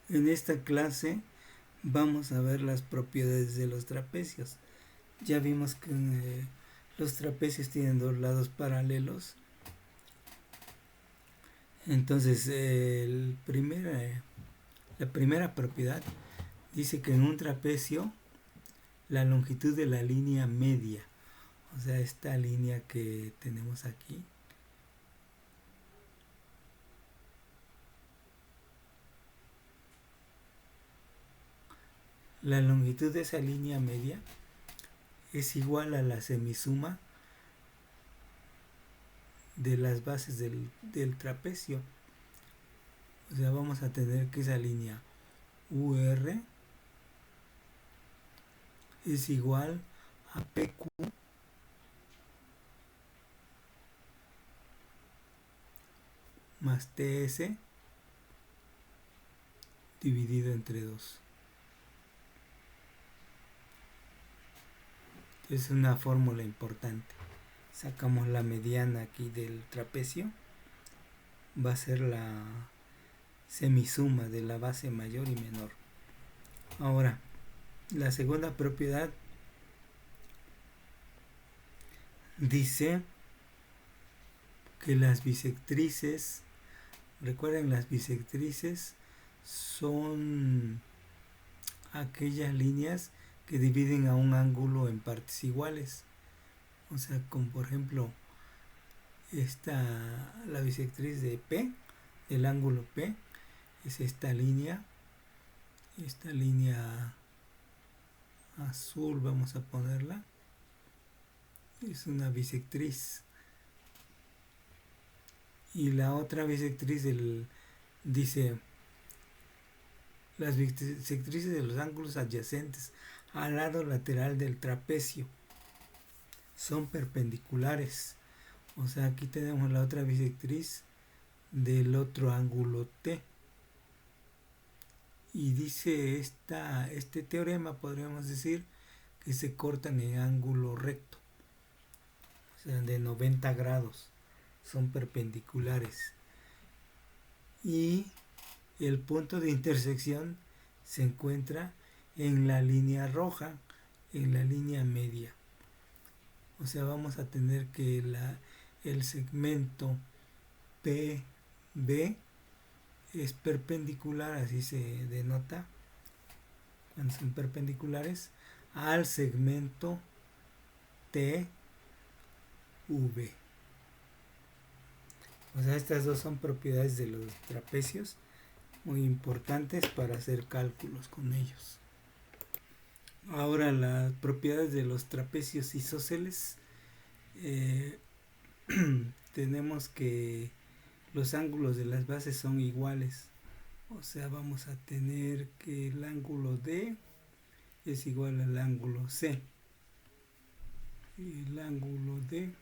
En esta clase vamos a ver las propiedades de los trapecios. Ya vimos que los trapecios tienen dos lados paralelos. Entonces, la primera propiedad dice que en un trapecio la longitud de la línea media, o sea, esta línea que tenemos aquí, la longitud de esa línea media es igual a la semisuma de las bases del trapecio. O sea, vamos a tener que esa línea UR es igual a PQ más TS dividido entre 2. Es una fórmula importante. Sacamos la mediana aquí del trapecio. Va a ser la semisuma de la base mayor y menor. Ahora, la segunda propiedad dice que las bisectrices, recuerden, las bisectrices son aquellas líneas que dividen a un ángulo en partes iguales. O sea, como por ejemplo la bisectriz de P, el ángulo P, es esta línea azul, vamos a ponerla, es una bisectriz. Y la otra bisectriz dice las bisectrices de los ángulos adyacentes al lado lateral del trapecio son perpendiculares. O sea, aquí tenemos la otra bisectriz del otro ángulo T. Y dice este teorema, podríamos decir, que se cortan en ángulo recto. O sea, de 90 grados. Son perpendiculares. Y el punto de intersección se encuentra en la línea roja, en la línea media. O sea, vamos a tener que el segmento PB es perpendicular, así se denota cuando son perpendiculares, al segmento TV. O sea, estas dos son propiedades de los trapecios muy importantes para hacer cálculos con ellos. Ahora, las propiedades de los trapecios isósceles. Tenemos que los ángulos de las bases son iguales. O sea, vamos a tener que el ángulo D es igual al ángulo C. Y el ángulo D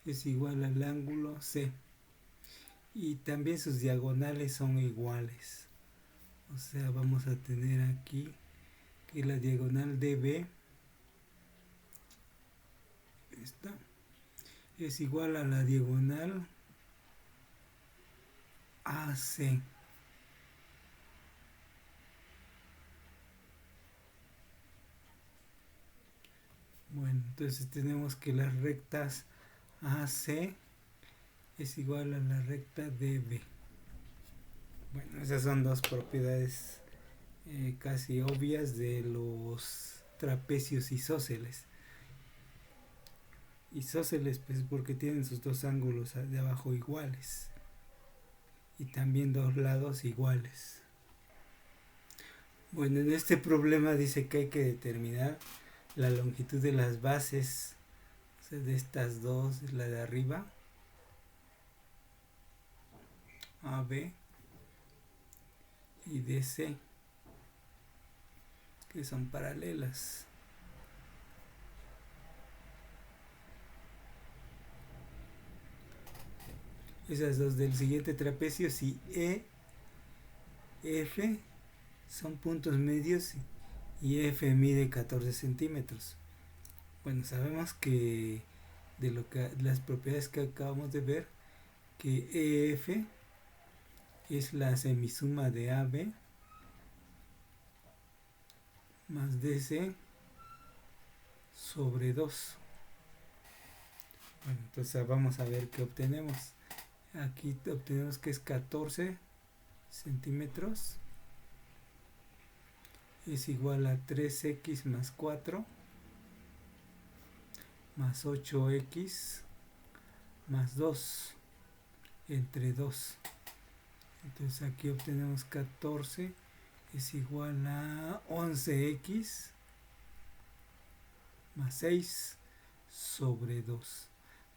es igual al ángulo C. Y también sus diagonales son iguales. O sea, vamos a tener aquí que la diagonal DB esta es igual a la diagonal AC. Bueno, entonces tenemos que las rectas AC es igual a la recta DB. Bueno, esas son dos propiedades casi obvias de los trapecios isósceles. Isósceles pues porque tienen sus dos ángulos de abajo iguales y también dos lados iguales. Bueno, en este problema dice que hay que determinar la longitud de las bases, o sea, de estas dos, la de arriba, AB y DC, que son paralelas. Esas dos del siguiente trapecio, si E, F son puntos medios y F mide 14 centímetros. Bueno, sabemos que de las propiedades que acabamos de ver, que EF es la semisuma de AB más DC sobre 2. Bueno, entonces vamos a ver qué obtenemos. Aquí obtenemos que es 14 centímetros. Es igual a 3x más 4 más 8x más 2 entre 2. Entonces aquí obtenemos 14 es igual a 11x más 6 sobre 2.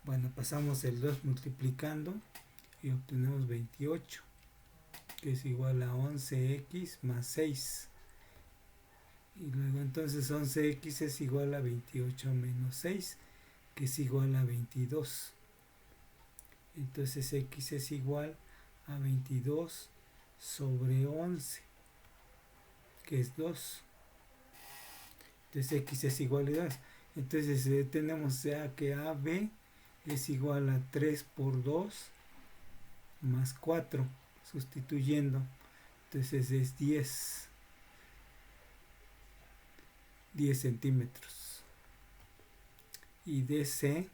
Bueno, pasamos el 2 multiplicando y obtenemos 28, que es igual a 11x más 6. Y luego entonces 11x es igual a 28 menos 6, que es igual a 22. Entonces x es igual a 22 sobre 11, que es 2. Entonces x es igual a 2. Entonces tenemos ya que AB es igual a 3 por 2 más 4, sustituyendo. Entonces es 10 centímetros. Y DC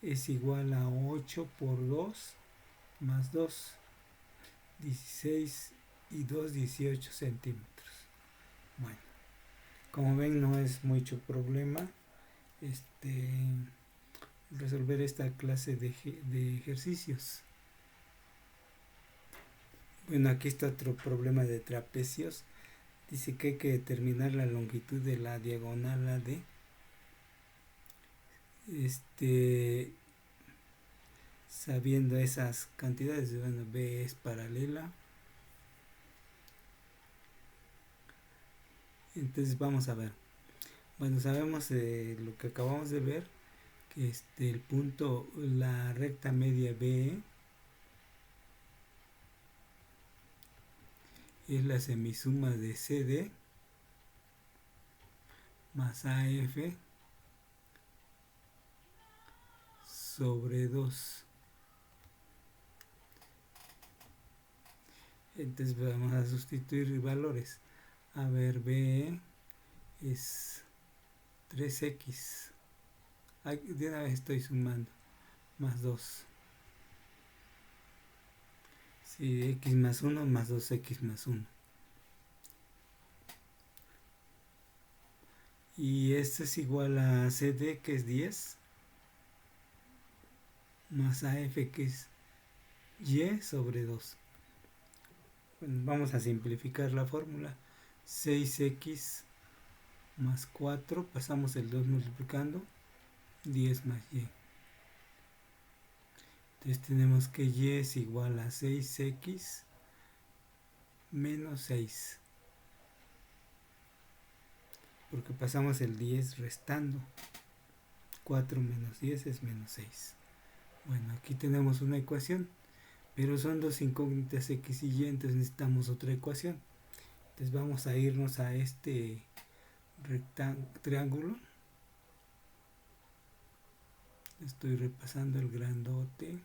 es igual a 8 por 2 más 2, 16 y 2, 18 centímetros. Bueno, como ven, no es mucho problema resolver esta clase de ejercicios. Bueno, aquí está otro problema de trapecios. Dice que hay que determinar la longitud de la diagonal AD. Sabiendo esas cantidades, bueno, B es paralela. Entonces vamos a ver. Bueno, sabemos lo que acabamos de ver, que el punto, la recta media BE es la semisuma de CD más AF sobre 2. Entonces vamos a sustituir valores. A ver, BE es 3x. De una vez estoy sumando. Más 2. Sí, x más 1 más 2x más 1. Y esto es igual a CD, que es 10, más AF, que es Y sobre 2. Bueno, vamos a simplificar la fórmula. 6x más 4, pasamos el 2 multiplicando, 10 más Y. Entonces tenemos que Y es igual a 6x menos 6. Porque pasamos el 10 restando. 4 menos 10 es menos 6. Bueno, aquí tenemos una ecuación, pero son dos incógnitas x y y, entonces necesitamos otra ecuación. Entonces vamos a irnos a este triángulo. Estoy repasando el grandote.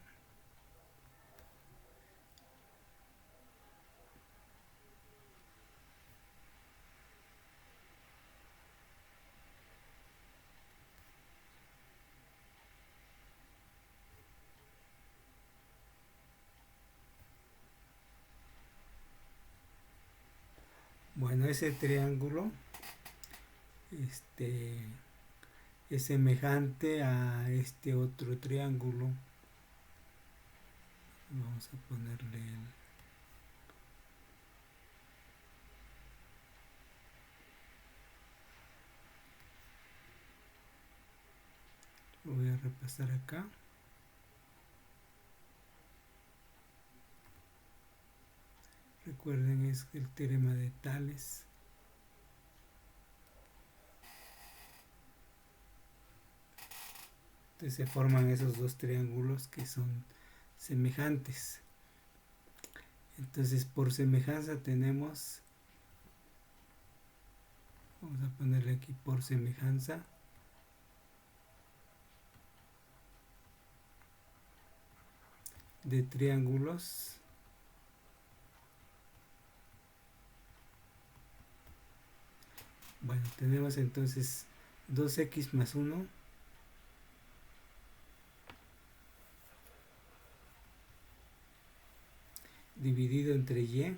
Bueno, ese triángulo es semejante a este otro triángulo. Vamos a ponerle lo voy a repasar acá. Recuerden, es el teorema de Tales. Entonces se forman esos dos triángulos que son semejantes. Entonces por semejanza tenemos, vamos a ponerle aquí por semejanza, de triángulos Bueno, tenemos entonces 2x más 1 dividido entre y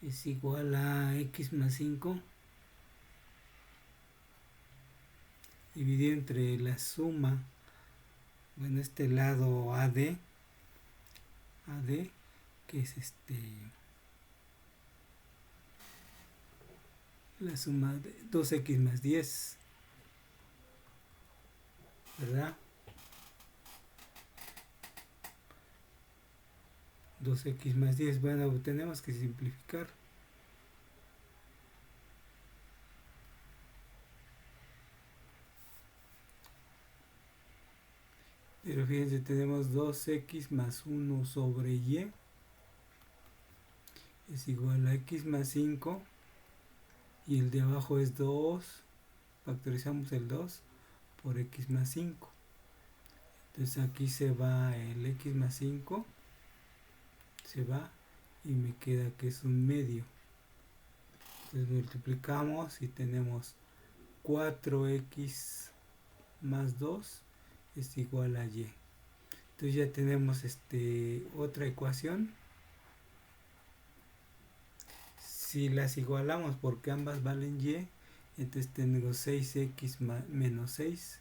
es igual a x más 5 dividido entre la suma, bueno, este lado AD, que es la suma de 2x más 10, ¿verdad? 2x más 10, bueno, tenemos que simplificar. Pero fíjense, tenemos 2x más 1 sobre y es igual a x más 5 y el de abajo es 2, factorizamos el 2 por x más 5. Entonces aquí se va el x más 5, se va y me queda que es un medio. Entonces multiplicamos y tenemos 4x más 2 es igual a y. Entonces ya tenemos otra ecuación. Si las igualamos porque ambas valen y, entonces tenemos 6x menos 6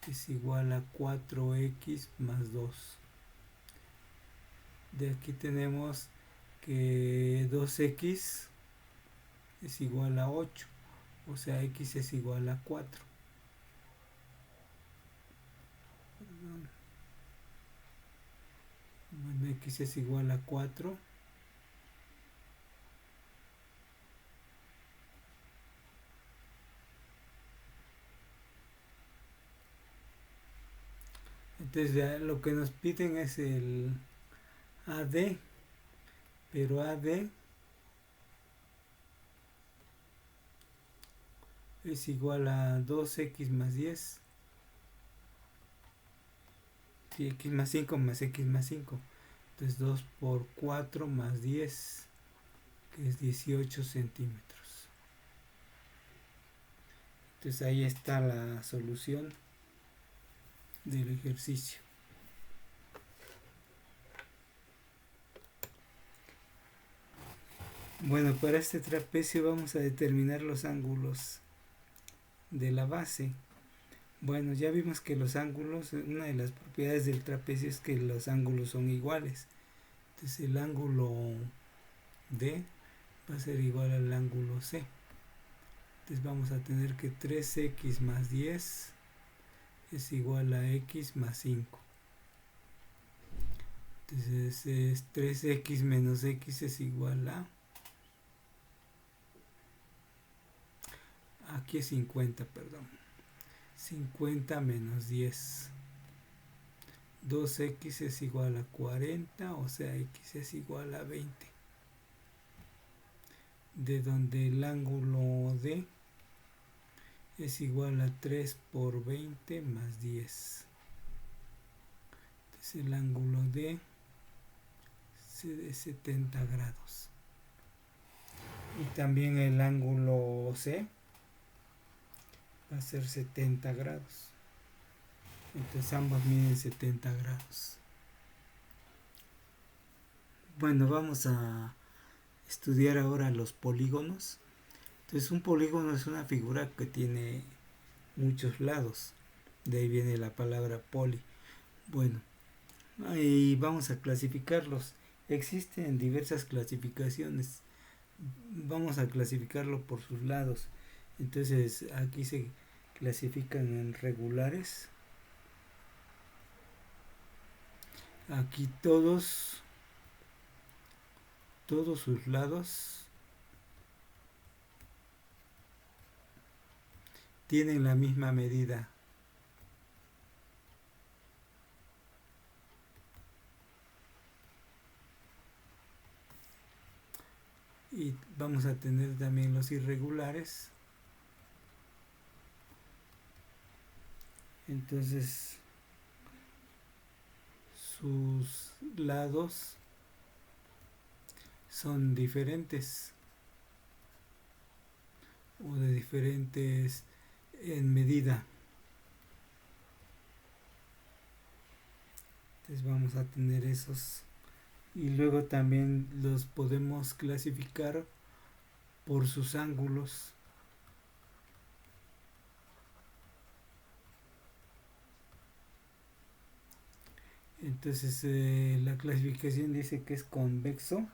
es igual a 4x más 2. De aquí tenemos que 2x es igual a 8, o sea, x es igual a 4. Bueno, x es igual a 4. Entonces ya lo que nos piden es el AD, pero AD es igual a 2x más 10. Sí, x más 5 más x más 5. Entonces 2 por 4 más 10, que es 18 centímetros. Entonces ahí está la solución del ejercicio. Bueno, para este trapecio vamos a determinar los ángulos de la base. Bueno, ya vimos que los ángulos, una de las propiedades del trapecio es que los ángulos son iguales. Entonces el ángulo D va a ser igual al ángulo C. Entonces vamos a tener que 3x más 10 es igual a x más 5. Entonces es 3x menos x es igual a... Aquí es 50, perdón. 50 menos 10. 2x es igual a 40, o sea, x es igual a 20. De donde el ángulo D es igual a 3 por 20 más 10. Entonces el ángulo D es de 70 grados. Y también el ángulo C va a ser 70 grados. Entonces ambos miden 70 grados. Bueno, vamos a estudiar ahora los polígonos. Entonces un polígono es una figura que tiene muchos lados. De ahí viene la palabra poli. Bueno, ahí vamos a clasificarlos. Existen diversas clasificaciones. Vamos a clasificarlo por sus lados. Entonces aquí se clasifican en regulares. Aquí todos sus lados tienen la misma medida. Y vamos a tener también los irregulares. Entonces sus lados son diferentes. o de diferentes en medida. Entonces vamos a tener esos, y luego también los podemos clasificar por sus ángulos. Entonces la clasificación dice que es convexo.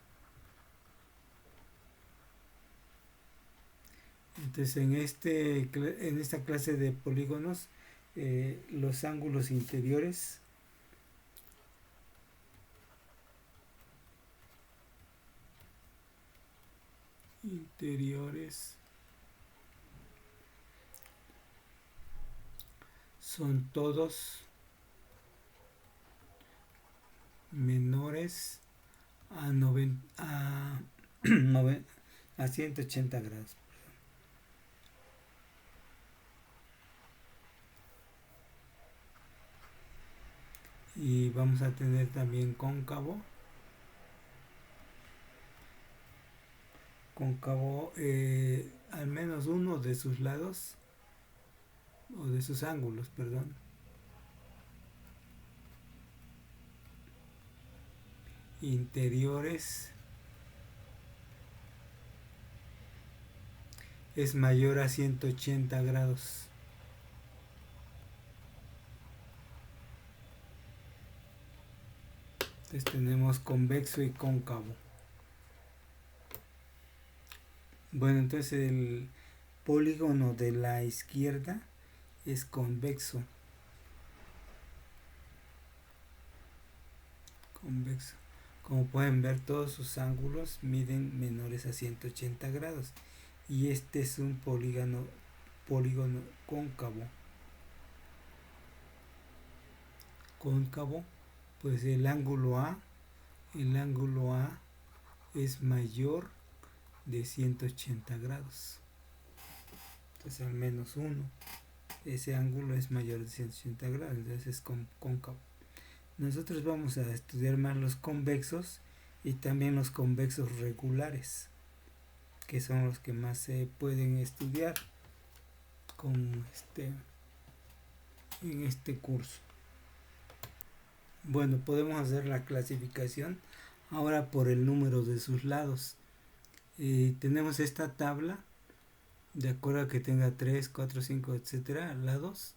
Entonces en esta clase de polígonos, los ángulos interiores son todos menores a 180 grados. Y vamos a tener también cóncavo. Al menos uno de sus lados, o de sus ángulos, perdón, interiores es mayor a 180 grados. Entonces tenemos convexo y cóncavo. Bueno, entonces el polígono de la izquierda es convexo. Como pueden ver, todos sus ángulos miden menores a 180 grados. Y este es un polígono cóncavo. Pues el ángulo A es mayor de 180 grados. Entonces al menos uno. Ese ángulo es mayor de 180 grados, entonces es cóncavo. Nosotros vamos a estudiar más los convexos y también los convexos regulares, que son los que más se pueden estudiar en este curso. Bueno, podemos hacer la clasificación ahora por el número de sus lados. Tenemos esta tabla, de acuerdo a que tenga 3, 4, 5, etcétera, lados.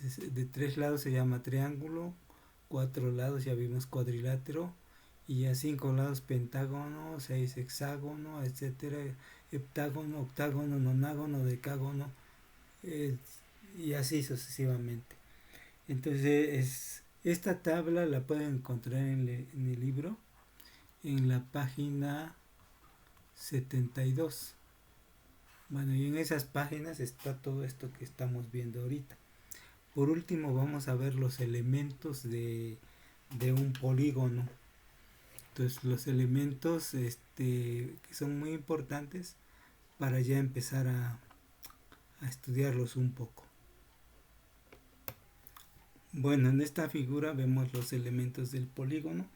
De 3 lados se llama triángulo, 4 lados ya vimos cuadrilátero, y a 5 lados pentágono, 6 hexágono, etcétera, heptágono, octágono, nonágono, decágono, y así sucesivamente. Entonces esta tabla la pueden encontrar en el libro, en la página 72. Bueno, y en esas páginas está todo esto que estamos viendo ahorita. Por último, vamos a ver los elementos de un polígono. Entonces, los elementos que son muy importantes para ya empezar a estudiarlos un poco. Bueno, en esta figura vemos los elementos del polígono.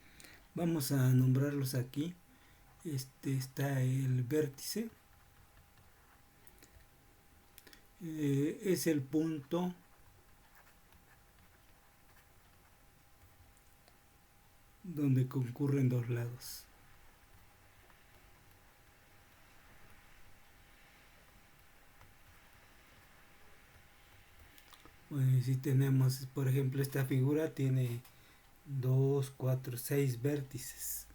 Vamos a nombrarlos aquí. Está el vértice. Es el punto donde concurren dos lados. Bueno, si tenemos, por ejemplo, esta figura tiene 2, 4, 6 vértices.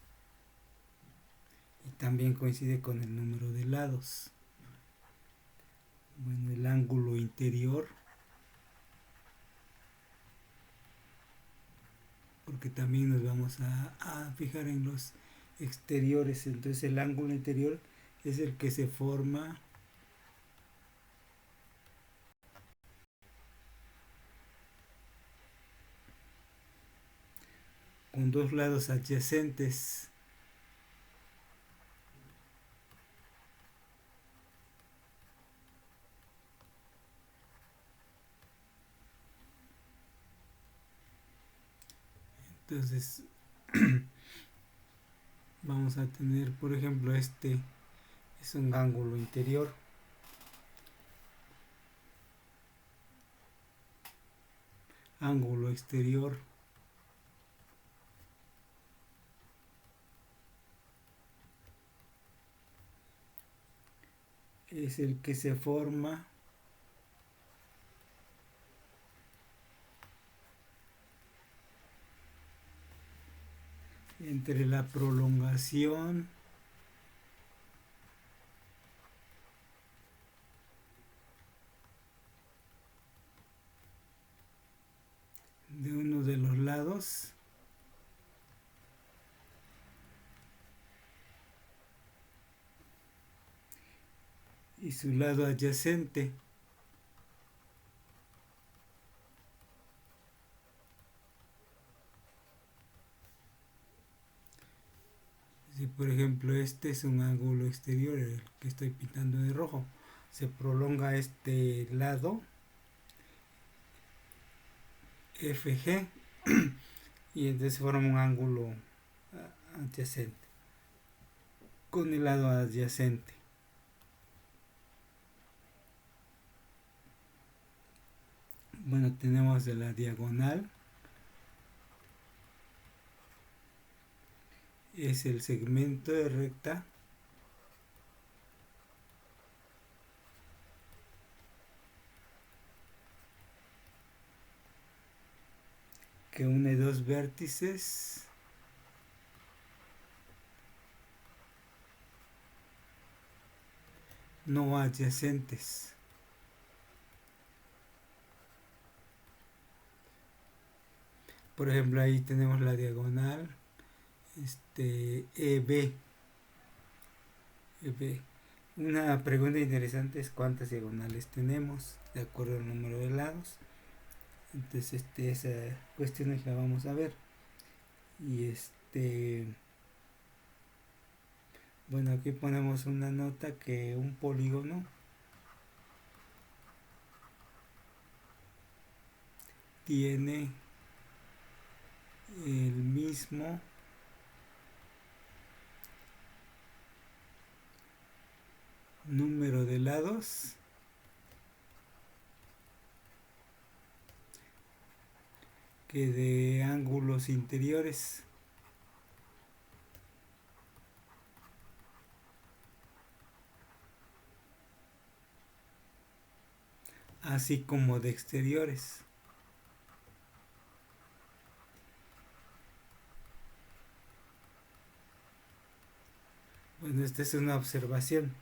Y también coincide con el número de lados. Bueno, el ángulo interior, porque también nos vamos a fijar en los exteriores. Entonces el ángulo interior es el que se forma con dos lados adyacentes. Entonces vamos a tener, por ejemplo, este es un ángulo interior. ángulo exterior. Es el que se forma entre la prolongación de uno de los lados y su lado adyacente. Si por ejemplo este es un ángulo exterior, el que estoy pintando de rojo, se prolonga este lado FG y entonces forma un ángulo adyacente con el lado adyacente. Bueno, tenemos de la diagonal, es el segmento de recta que une dos vértices no adyacentes. Por ejemplo, ahí tenemos la diagonal EB. Una pregunta interesante es cuántas diagonales tenemos de acuerdo al número de lados. Entonces esa cuestión es la vamos a ver. Y bueno, aquí ponemos una nota que un polígono tiene el mismo número de lados que de ángulos interiores. Así como de exteriores. Bueno, esta es una observación.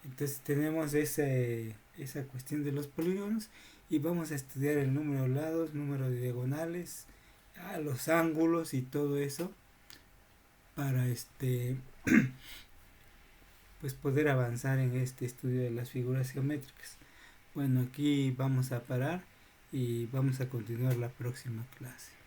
Entonces tenemos esa cuestión de los polígonos y vamos a estudiar el número de lados, número de diagonales, los ángulos y todo eso para pues poder avanzar en este estudio de las figuras geométricas. Bueno, aquí vamos a parar y vamos a continuar la próxima clase.